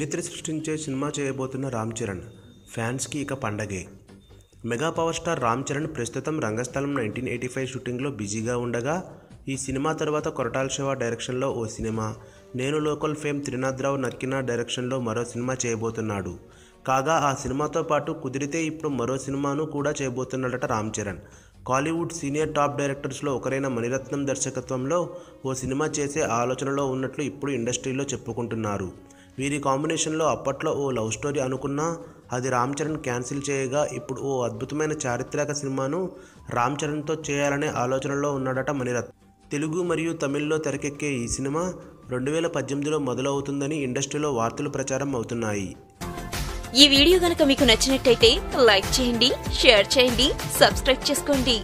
చరిత్ర సృష్టించే సినిమా చేయబోతున్న రామ్ చరణ్ ఫ్యాన్స్కి ఇక పండగే. Mega power star Ram Charan ప్రస్తుతం రంగస్థలం 1985 షూటింగ్లో బిజీగా ఉండగా, ఈ సినిమా తర్వాత కొరటాల శివ డైరెక్షన్లో ఓ సినిమా, నేను లోకల్ ఫేమ్ త్రినాథరావు నక్కిన డైరెక్షన్లో మరో సినిమా చేయబోతున్నాడు. కాగా ఆ సినిమాతో పాటు కుదిరితే ఇప్పుడు మరో సినిమాను కూడా చేయబోతున్నాడట రామ్ చరణ్. కాలీవుడ్ సీనియర్ టాప్ డైరెక్టర్స్లో ఒకరైన మణిరత్నం దర్శకత్వంలో ఓ సినిమా చేసే ఆలోచనలో ఉన్నట్లు ఇప్పుడు ఇండస్ట్రీలో చెప్పుకుంటున్నారు. వీరి కాంబినేషన్లో అప్పట్లో ఓ లవ్ స్టోరీ అనుకున్నా అది రామ్ చరణ్ క్యాన్సిల్ చేయగా, ఇప్పుడు ఓ అద్భుతమైన చారిత్రక సినిమాను రామ్ చరణ్తో చేయాలనే ఆలోచనలో ఉన్నాడట మణిరత్నం. తెలుగు మరియు తమిళ్లో తెరకెక్కే ఈ సినిమా 2018లో మొదలవుతుందని ఇండస్ట్రీలో వార్తలు ప్రచారం అవుతున్నాయి. ఈ వీడియో గనుక మీకు నచ్చినట్టయితే లైక్ చేయండి, షేర్ చేయండి, సబ్స్క్రైబ్ చేసుకోండి.